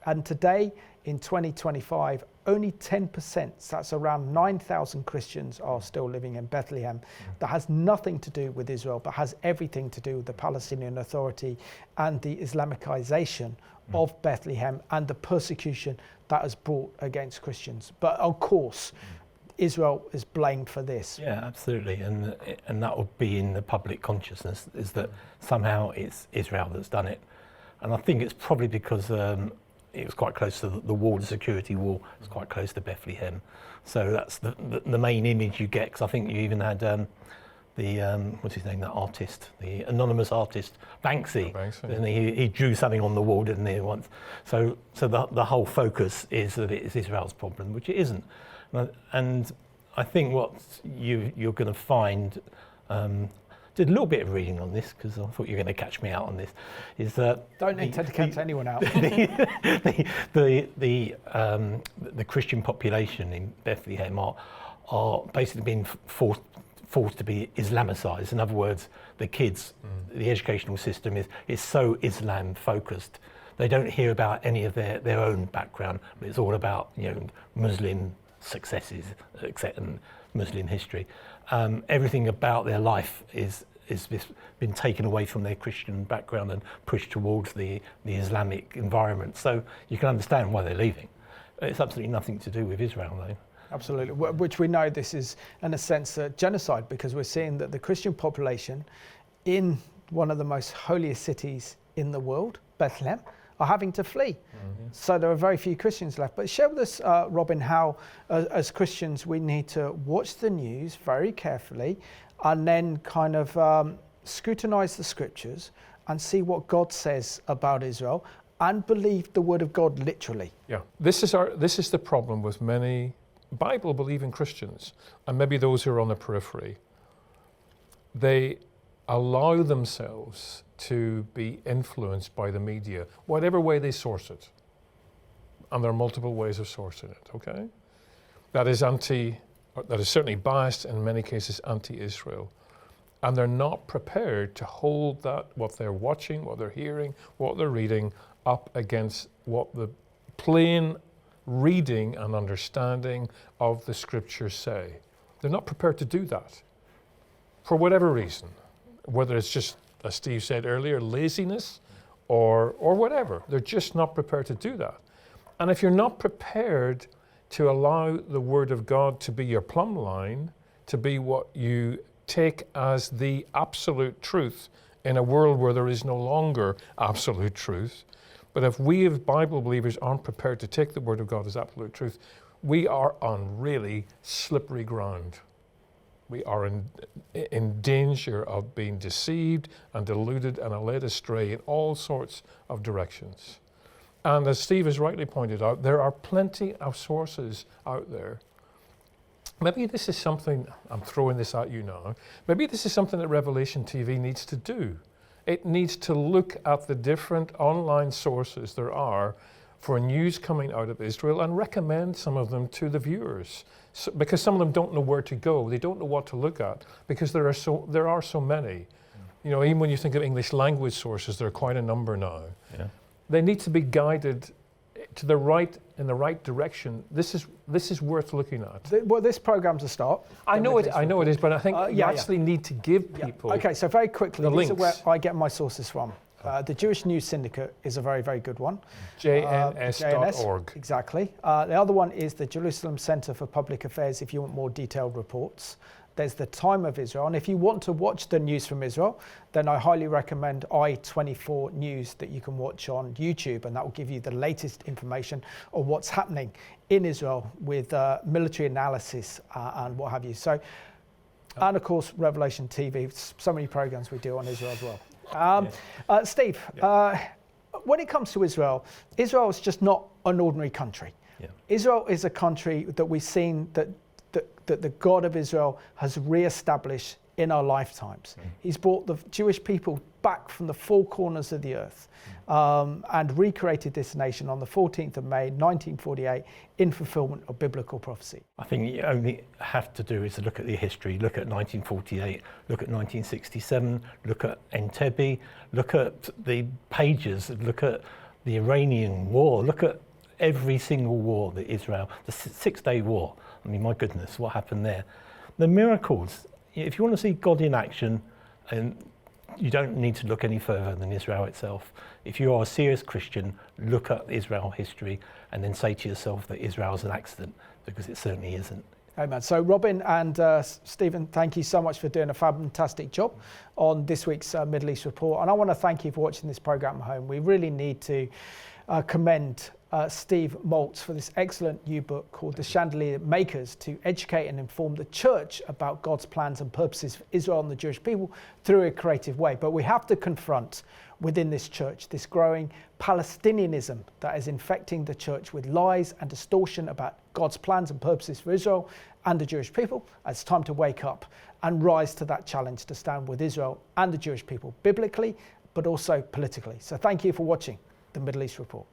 S1: And today, in 2025, only 10%, that's around 9,000 Christians, are still living in Bethlehem. That has nothing to do with Israel, but has everything to do with the Palestinian Authority and the Islamicization of Bethlehem and the persecution that has brought against Christians. But of course, Israel is blamed for this.
S2: Yeah, absolutely, and that would be in the public consciousness, is that somehow it's Israel that's done it. And I think it's probably because it was quite close to the wall, the security wall. It's quite close to Bethlehem, so that's the main image you get. Because I think you even had what's his name, that artist, the anonymous artist, Banksy. And he drew something on the wall, didn't he, once? So the whole focus is that it is Israel's problem, which it isn't. And I think what you're going to find, did a little bit of reading on this because I thought you were going to catch me out on this, is that
S1: don't intend to catch anyone out.
S2: the Christian population in Bethlehem are basically being forced to be Islamicized. In other words, the kids, the educational system is so Islam focused. They don't hear about any of their own background, but it's all about, you know, Muslim successes, and Muslim history. Everything about their life is been taken away from their Christian background and pushed towards the Islamic environment. So you can understand why they're leaving. It's absolutely nothing to do with Israel, though.
S1: Absolutely, which we know this is, in a sense, genocide, because we're seeing that the Christian population in one of the most holiest cities in the world, Bethlehem, are having to flee. So there are very few Christians left. But share with us, Robin, how as Christians we need to watch the news very carefully and then kind of scrutinize the scriptures and see what God says about Israel and believe the word of God literally.
S3: Yeah, this is the problem with many Bible-believing Christians, and maybe those who are on the periphery. They allow themselves to be influenced by the media, whatever way they source it. And there are multiple ways of sourcing it, okay? That is certainly biased, in many cases anti-Israel. And they're not prepared to hold that, what they're watching, what they're hearing, what they're reading, up against what the plain reading and understanding of the scriptures say. They're not prepared to do that for whatever reason, whether it's just, as Steve said earlier, laziness or whatever. They're just not prepared to do that. And if you're not prepared to allow the word of God to be your plumb line, to be what you take as the absolute truth in a world where there is no longer absolute truth, but if we as Bible believers aren't prepared to take the word of God as absolute truth, we are on really slippery ground. We are in danger of being deceived and deluded and led astray in all sorts of directions. And as Steve has rightly pointed out, there are plenty of sources out there. Maybe this is something, I'm throwing this at you now, maybe this is something that Revelation TV needs to do. It needs to look at the different online sources there are for news coming out of Israel and recommend some of them to the viewers. So, because some of them don't know where to go, they don't know what to look at, because there are so many. You know, even when you think of English language sources, there are quite a number now.
S2: Yeah.
S3: They need to be guided to the right, in the right direction. This is worth looking at.
S1: Well, this program's a start.
S3: I know it is, but I think you actually need to give people
S1: Okay, so very quickly,
S3: the
S1: these
S3: links.
S1: are where I get my sources from. The Jewish News Syndicate is a very, very good one.
S3: JNS.org.
S1: Exactly. The other one is the Jerusalem Center for Public Affairs if you want more detailed reports. There's the Time of Israel. And if you want to watch the news from Israel, then I highly recommend I-24 News that you can watch on YouTube, and that will give you the latest information on what's happening in Israel with military analysis and what have you. So, and of course, Revelation TV, so many programs we do on Israel as well. Steve, when it comes to Israel, Israel is just not an ordinary country. Yeah. Israel is a country that we've seen that the God of Israel has re-established in our lifetimes. He's brought the Jewish people back from the four corners of the earth and recreated this nation on the 14th of May, 1948, in fulfillment of biblical prophecy.
S2: I think you only have to do is look at the history, look at 1948, look at 1967, look at Entebbe, look at the pages, look at the Iranian war, look at every single war that Israel, the Six-Day War. I mean, my goodness, what happened there? The miracles, if you want to see God in action, and you don't need to look any further than Israel itself. If you are a serious Christian, look at Israel history and then say to yourself that Israel is an accident, because it certainly isn't.
S1: Amen. So Robin and Stephen, thank you so much for doing a fantastic job on this week's Middle East Report. And I want to thank you for watching this programme at home. We really need to commend Steve Maltz for this excellent new book called The Chandelier Makers, to educate and inform the church about God's plans and purposes for Israel and the Jewish people through a creative way. But we have to confront within this church this growing Palestinianism that is infecting the church with lies and distortion about God's plans and purposes for Israel and the Jewish people. It's time to wake up and rise to that challenge to stand with Israel and the Jewish people biblically, but also politically. So thank you for watching the Middle East Report.